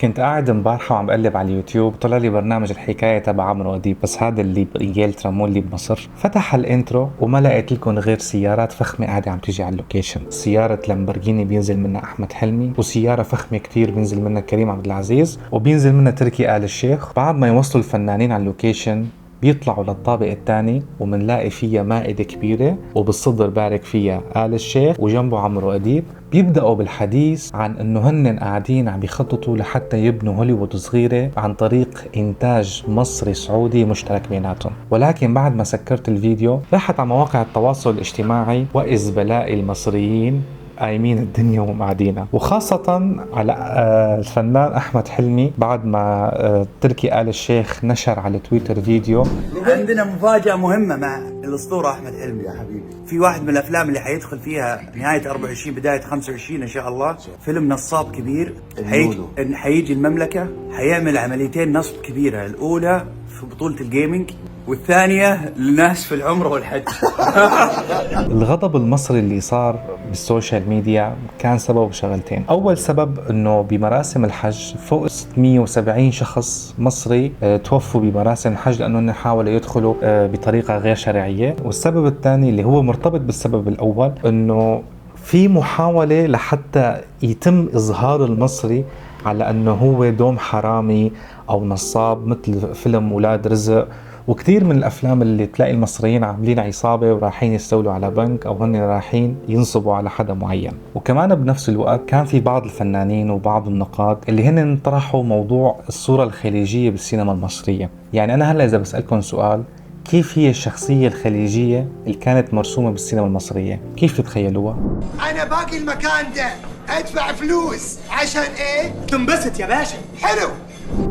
كنت قاعد امبارحة وعم بقلب على اليوتيوب، طلع لي برنامج الحكاية تبع عمرو أديب، بس هذا اللي بإنجلترا مو اللي بمصر. فتح الانترو وما لقيت لكم غير سيارات فخمة قاعدة عم تيجي على اللوكيشن. سيارة لامبرجيني بينزل منها أحمد حلمي، وسيارة فخمة كتير بينزل منها كريم عبد العزيز، وبينزل منها تركي آل الشيخ. بعد ما يوصلوا الفنانين على اللوكيشن بيطلعوا للطابق الثاني ومنلاقي فيها مائدة كبيرة وبالصدر بارك فيها آل الشيخ وجنبه عمرو أديب. بيبدأوا بالحديث عن انه هن قاعدين عم يخططوا لحتى يبنوا هوليوود صغيرة عن طريق انتاج مصري سعودي مشترك بيناتهم. ولكن بعد ما سكرت الفيديو رحت على مواقع التواصل الاجتماعي، وإذ بلاقي المصريين قايمين الدنيا ومعدينا، وخاصة على الفنان أحمد حلمي بعد ما تركي آل الشيخ نشر على تويتر فيديو. عندنا مفاجأة مهمة مع الأسطورة أحمد حلمي يا حبيبي. في واحد من الأفلام اللي حيدخل فيها نهاية 24 بداية 25 إن شاء الله، فيلم نصاب كبير حيجي المملكة، حيعمل عمليتين نصب كبيرة. الأولى في بطولة الجيمنج، والثانية للناس في العمرة والحج. الغضب المصري اللي صار بالسوشيال ميديا كان سببه شغلتين. أول سبب أنه بمراسم الحج فوق 670 شخص مصري توفوا بمراسم الحج لأنهم حاولوا يدخلوا بطريقة غير شرعية. والسبب الثاني اللي هو مرتبط بالسبب الأول، أنه في محاولة لحتى يتم إظهار المصري على أنه هو دوم حرامي أو نصاب، مثل فيلم ولاد رزق وكثير من الافلام اللي تلاقي المصريين عاملين عصابه ورايحين يستولوا على بنك او هن رايحين ينصبوا على حدا معين. وكمان بنفس الوقت كان في بعض الفنانين وبعض النقاد اللي هن طرحوا موضوع الصوره الخليجيه بالسينما المصريه. يعني انا هلا اذا بسالكم سؤال، كيف هي الشخصيه الخليجيه اللي كانت مرسومه بالسينما المصريه؟ كيف تتخيلوها؟ انا باقي المكان ده ادفع فلوس عشان ايه؟ تنبسط يا باشا. حلو.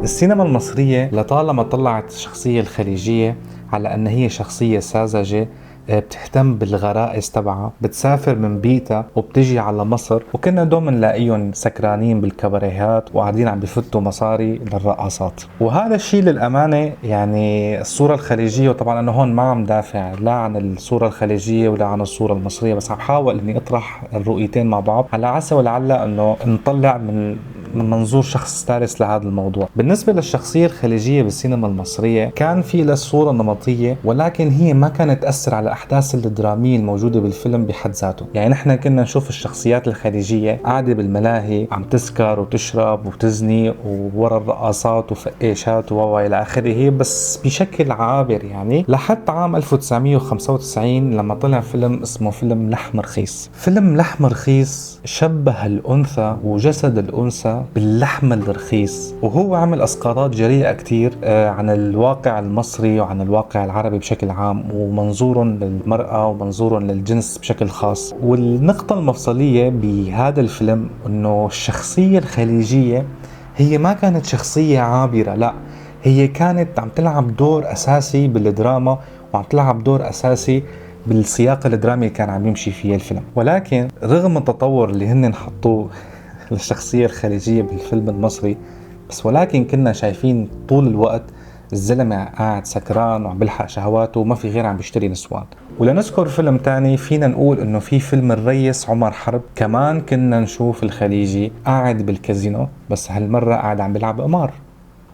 السينما المصرية لطالما طلعت الشخصية الخليجية على أن هي شخصية ساذجة، بتهتم بالغرائز تبعها، بتسافر من بيتها وبتجي على مصر، وكنا دوما نلاقيهم سكرانين بالكباريهات وقاعدين عم بفوتوا مصاري للرقاصات. وهذا الشيء للأمانة يعني الصورة الخليجية، وطبعا أنا هون ما عم دافع لا عن الصورة الخليجية ولا عن الصورة المصرية، بس عم حاول أني أطرح الرؤيتين مع بعض على عسى ولعل أنه نطلع من منظور شخص ثالث لهذا الموضوع. بالنسبة للشخصية الخليجية بالسينما المصرية كان في لها صورة نمطية، ولكن هي ما كانت تأثر على الأحداث الدرامية الموجودة بالفيلم بحد ذاته. يعني نحن كنا نشوف الشخصيات الخليجية قاعدة بالملاهي عم تسكر وتشرب وتزني وورا الرقاصات وفقيشات وإلى آخره، بس بشكل عابر يعني لحد عام 1995 لما طلع فيلم اسمه فيلم لحم رخيص. فيلم لحم رخيص شبه الأنثى وجسد الأنثى باللحم الرخيص، وهو عمل اسقاطات جريئة كتير عن الواقع المصري وعن الواقع العربي بشكل عام، ومنظور للمرأة ومنظور للجنس بشكل خاص. والنقطة المفصلية بهذا الفيلم انه الشخصية الخليجية هي ما كانت شخصية عابرة، لا، هي كانت عم تلعب دور اساسي بالدراما وعم تلعب دور اساسي بالسياق الدرامي اللي كان عم يمشي فيه الفيلم. ولكن رغم التطور اللي هن حطوه للشخصية الخليجية بالفيلم المصري، بس ولكن كنا شايفين طول الوقت الزلمة قاعد سكران وعم بلحق شهواته وما في غير عم بيشتري نسوان. ولنذكر فيلم تاني، فينا نقول انه في فيلم الريس عمر حرب كمان كنا نشوف الخليجي قاعد بالكازينو، بس هالمرة قاعد عم بيلعب قمار.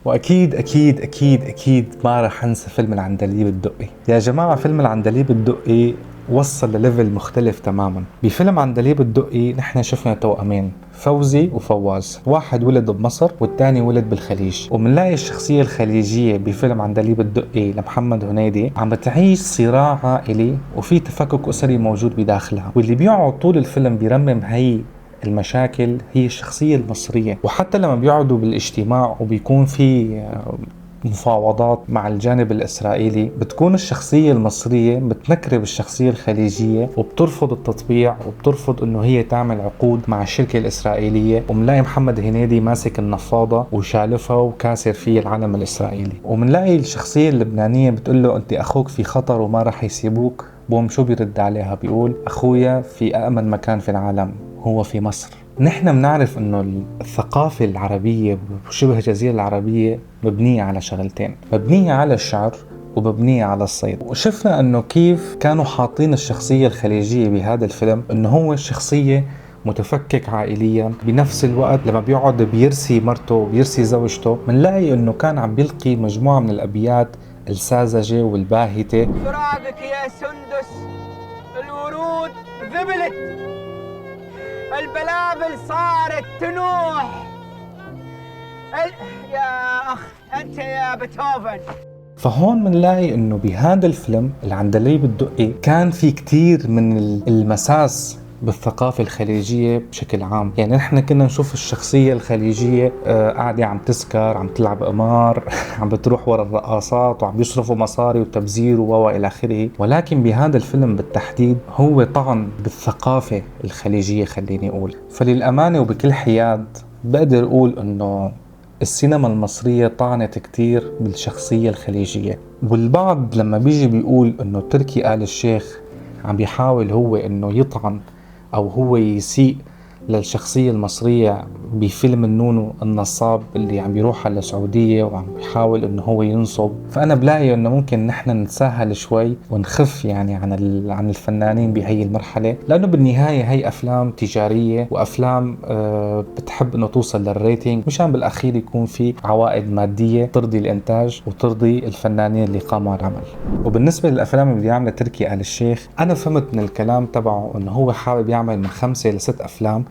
واكيد اكيد اكيد اكيد ما رح انسى فيلم العندليب الدقي. يا جماعة فيلم العندليب الدقي وصل لليفل مختلف تماما. بفيلم عندليب الدقي نحن شفنا توأمين، فوزي وفواز، واحد ولد بمصر والتاني ولد بالخليج. ومنلاقي الشخصية الخليجية بفيلم عندليب الدقي لمحمد هنيدي عم تعيش صراع عائلي وفي تفكك أسري موجود بداخلها، واللي بيقعد طول الفيلم بيرمم هي المشاكل هي الشخصية المصرية. وحتى لما بيقعدوا بالاجتماع وبيكون في مفاوضات مع الجانب الإسرائيلي، بتكون الشخصية المصرية بتنكر بالشخصية الخليجية وبترفض التطبيع وبترفض انه هي تعمل عقود مع الشركة الإسرائيلية. ومنلاقي محمد هنيدي ماسك النفاضة وشالفها وكاسر فيه العلم الإسرائيلي. ومنلاقي الشخصية اللبنانية بتقول له انت أخوك في خطر وما رح يسيبوك. بوم شو بيرد عليها؟ بيقول أخويا في أأمن مكان في العالم هو في مصر. نحن بنعرف انه الثقافة العربية وشبه الجزيرة العربية مبنية على شغلتين، مبنية على الشعر ومبنية على الصيد. وشفنا انه كيف كانوا حاطين الشخصية الخليجية بهذا الفيلم انه هو الشخصية متفكك عائليا، بنفس الوقت لما بيقعد بيرسي مرته وبيرسي زوجته بنلاقي انه كان عم بيلقي مجموعة من الابيات الساذجة والباهتة. فراقك يا سندس، الورود ذبلت، البلابل صارت تنوح. يا أخ أنت يا بيتهوفن. فهون منلاقي انه بهذا الفيلم العندليب الدقي كان في كتير من المساس بالثقافة الخليجية بشكل عام. يعني نحن كنا نشوف الشخصية الخليجية قاعدة عم تسكر، عم تلعب قمار عم بتروح ورا الرقاصات وعم بيصرفوا مصاري وتبذير إلى آخره. ولكن بهذا الفيلم بالتحديد هو طعن بالثقافة الخليجية خليني أقول. فللأمانة وبكل حياد بقدر أقول أنه السينما المصرية طعنت كتير بالشخصية الخليجية. والبعض لما بيجي بيقول انه تركي آل الشيخ عم بيحاول هو انه يطعن او هو يسيء للشخصية المصرية بفيلم النونو النصاب اللي عم بيروح على السعودية وعم بيحاول انه هو ينصب، فانا بلاقي انه ممكن نحن نتساهل شوي ونخف يعني عن الفنانين بهي المرحلة، لانه بالنهاية هي افلام تجارية وافلام بتحب انه توصل للريتنج مشان بالاخير يكون في عوائد مادية ترضي الانتاج وترضي الفنانين اللي قاموا على العمل. وبالنسبة للافلام اللي عاملة تركي آل الشيخ انا فهمت من الكلام تبعه انه هو حابب يعمل من 5 ل 6 افلام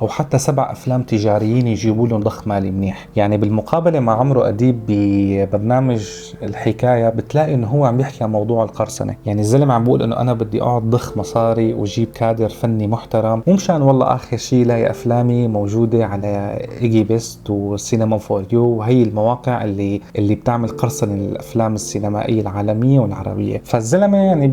او حتى 7 افلام تجاريين يجيبوا لهم ضخ مالي منيح. يعني بالمقابله مع عمرو اديب ببرنامج الحكايه بتلاقي انه هو عم يحكي عن موضوع القرصنه. يعني الزلمه عم بيقول انه انا بدي اقعد ضخ مصاري وجيب كادر فني محترم، مو مشان والله اخر شيء لاقي افلامي موجوده على ايجي بيست وسينما فور يو وهي المواقع اللي بتعمل قرصنه للافلام السينمائيه العالميه والعربيه. فالزلمه يعني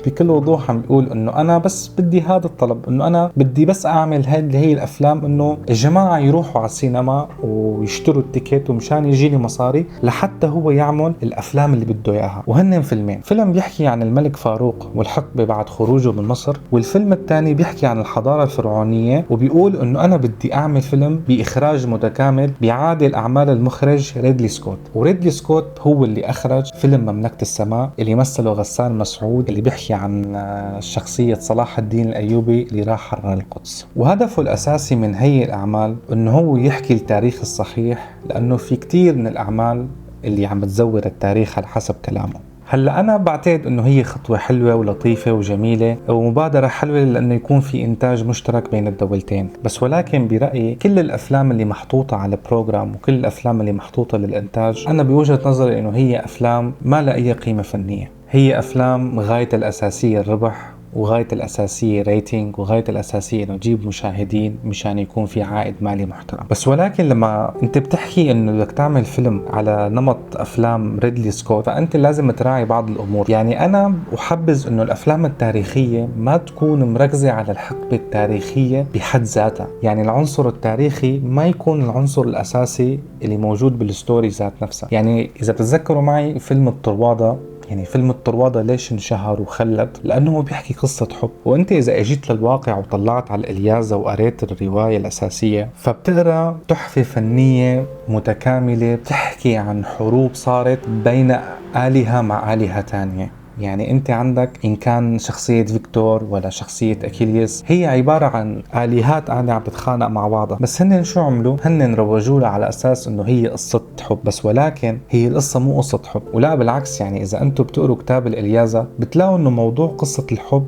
بكل وضوح عم بيقول انه انا بس بدي هذا الطلب، انه انا بدي بس اعمل هي الافلام، انه الجماعه يروحوا على السينما ويشتروا التيكت ومشان يجيني مصاري لحتى هو يعمل الافلام اللي بده اياها. وهن فيلمين، فيلم بيحكي عن الملك فاروق والحقبه بعد خروجه من مصر، والفيلم الثاني بيحكي عن الحضاره الفرعونيه، وبيقول انه انا بدي اعمل فيلم باخراج متكامل بيعادل اعمال المخرج ريدلي سكوت. وريدلي سكوت هو اللي اخرج فيلم مملكه السماء اللي مثله غسان مسعود، اللي بيحكي عن شخصيه صلاح الدين الايوبي اللي راح حرر القدس. وهدفه الأساسي من هي الأعمال إنه هو يحكي التاريخ الصحيح، لأنه في كتير من الأعمال اللي عم تزور التاريخ على حسب كلامه. هلا أنا بعتقد إنه هي خطوة حلوة ولطيفة وجميلة ومبادرة حلوة لأنه يكون في إنتاج مشترك بين الدولتين، بس ولكن برأيي كل الأفلام اللي محطوطة على البروجرام وكل الأفلام اللي محطوطة للإنتاج أنا بوجهة نظري إنه هي أفلام ما لها أي قيمة فنية. هي أفلام غاية الأساسية الربح، وغاية الأساسية ريتنج، وغاية الأساسية إنه تجيب مشاهدين مشان يكون في عائد مالي محترم. بس ولكن لما أنت بتحكي إنه بدك تعمل فيلم على نمط أفلام ريدلي سكوت فأنت لازم تراعي بعض الأمور. يعني أنا أحبذ إنه الأفلام التاريخية ما تكون مركزة على الحقبة التاريخية بحد ذاتها، يعني العنصر التاريخي ما يكون العنصر الأساسي اللي موجود بالستوري ذات نفسها. يعني إذا بتذكروا معي فيلم الطروادة، يعني فيلم الطروادة ليش انشهر وخلد؟ لأنه هو بيحكي قصة حب، وانت إذا اجيت للواقع وطلعت على الإلياذة وقريت الرواية الأساسية فبتقرأ تحفة فنية متكاملة بتحكي عن حروب صارت بين آلهة مع آلهة تانية. يعني انت عندك ان كان شخصية فيكتور ولا شخصية اكيليس هي عبارة عن آلهات قاعدة عم تتخانق مع بعضها، بس هن شو عملوا؟ هن روجوا لها على اساس انه هي قصة حب، بس ولكن هي القصة مو قصة حب، ولا بالعكس. يعني اذا انتم بتقروا كتاب الإلياذة بتلاقوا انه موضوع قصة الحب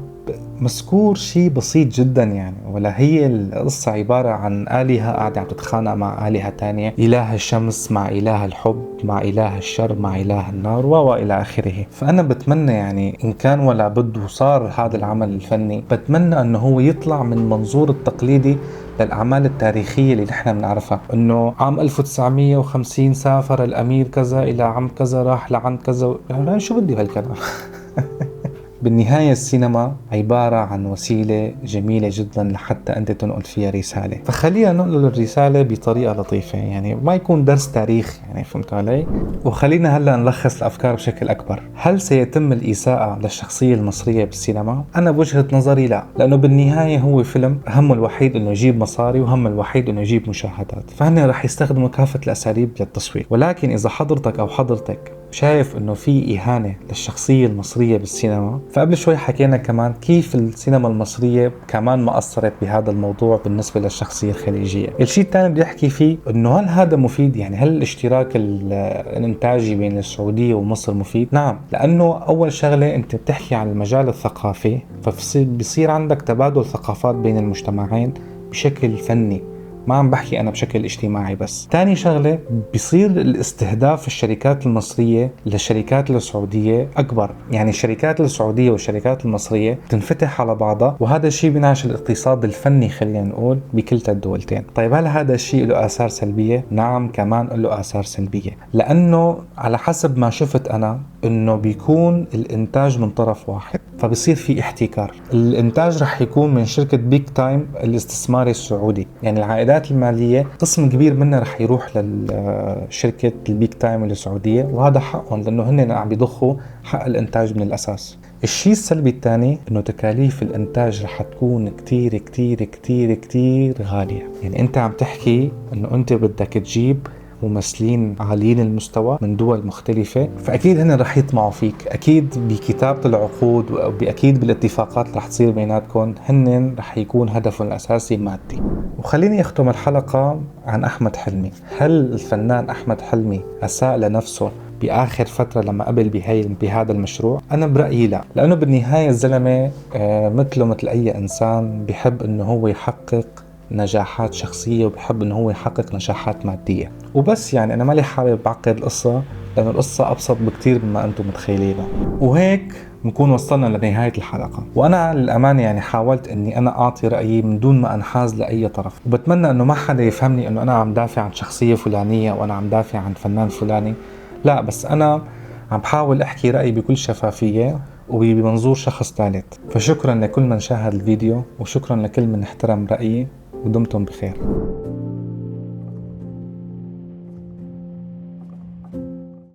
مذكور شيء بسيط جدا، يعني ولا هي القصة عبارة عن آلهة قاعدة عم تتخانق مع آلهة تانية، إله الشمس مع إله الحب مع إله الشر مع إله النار وإلى آخره. فأنا بتمنى يعني إن كان ولا بد وصار هذا العمل الفني بتمنى أنه هو يطلع من منظور التقليدي للأعمال التاريخية اللي نحن بنعرفها، إنه عام 1950 سافر الأمير كذا إلى عام كذا راح لعند كذا. يعني شو بدي بهالكلام؟ بالنهاية السينما عبارة عن وسيلة جميلة جدا لحتى أنت تنقل فيها رسالة، فخلينا ننقل الرسالة بطريقة لطيفة، يعني ما يكون درس تاريخ، يعني فهمت علي؟ وخلينا هلأ نلخص الأفكار بشكل أكبر. هل سيتم الإساءة للشخصية المصرية بالسينما؟ أنا بوجهة نظري لا، لأنه بالنهاية هو فيلم همه الوحيد أنه يجيب مصاري وهم الوحيد أنه يجيب مشاهدات، فهن رح يستخدموا كافة الأساليب للتسويق. ولكن إذا حضرتك أو حضرتك شايف انه في اهانة للشخصية المصرية بالسينما. فقبل شوي حكينا كمان كيف السينما المصرية كمان ما أثرت بهذا الموضوع بالنسبة للشخصية الخليجية. الشيء الثاني بدي احكي فيه انه هل هذا مفيد؟ يعني هل الاشتراك الانتاجي بين السعودية ومصر مفيد؟ نعم، لانه اول شغلة انت بتحكي عن المجال الثقافي، فبصير عندك تبادل ثقافات بين المجتمعين بشكل فني، ما عم بحكي أنا بشكل اجتماعي بس. تاني شغلة بيصير الاستهداف الشركات المصرية للشركات السعودية أكبر، يعني الشركات السعودية والشركات المصرية تنفتح على بعضها، وهذا الشيء بينعش الاقتصاد الفني خلينا نقول بكلتا الدولتين. طيب هل هذا الشيء له آثار سلبية؟ نعم كمان له آثار سلبية، لأنه على حسب ما شفت أنا إنه بيكون الإنتاج من طرف واحد، فبصير في احتكار. الإنتاج رح يكون من شركة بيج تايم الاستثماري السعودي، يعني العائدات المالية قسم كبير منها رح يروح للشركة البيج تايم السعودية، وهذا حقهم لأنه هن عم بيضخوا حق الإنتاج من الأساس. الشيء السلبي الثاني إنه تكاليف الإنتاج رح تكون كتير كتير كتير كتير غالية. يعني أنت عم تحكي إنه أنت بدك تجيب ممثلين عاليين المستوى من دول مختلفة، فأكيد هن رح يطمعوا فيك، أكيد بكتابة العقود وأكيد بالاتفاقات اللي رح تصير بيناتكم هن رح يكون هدفهم الأساسي مادي. وخليني أختم الحلقة عن أحمد حلمي. هل الفنان أحمد حلمي أساء لنفسه بآخر فترة لما قبل بهذا المشروع؟ أنا برأيي لا، لأنه بالنهاية الزلمة مثله مثل أي إنسان بيحب إنه هو يحقق نجاحات شخصية وبحب انه هو يحقق نجاحات مادية وبس. يعني انا مالي حابب بعقد القصة، لأن القصة ابسط بكتير مما انتم متخيلينها. وهيك نكون وصلنا لنهاية الحلقة، وانا للأمانة يعني حاولت اني انا اعطي رأيي من دون ما انحاز لأي طرف، وبتمنى انه ما حدا يفهمني انه انا عم دافع عن شخصية فلانية وانا عم دافع عن فنان فلاني، لا، بس انا عم بحاول احكي رأيي بكل شفافية وبمنظور شخص ثالث. فشكرا لكل من شاهد الفيديو، وشكرا لكل من احترم رأيي، ودمتم بخير.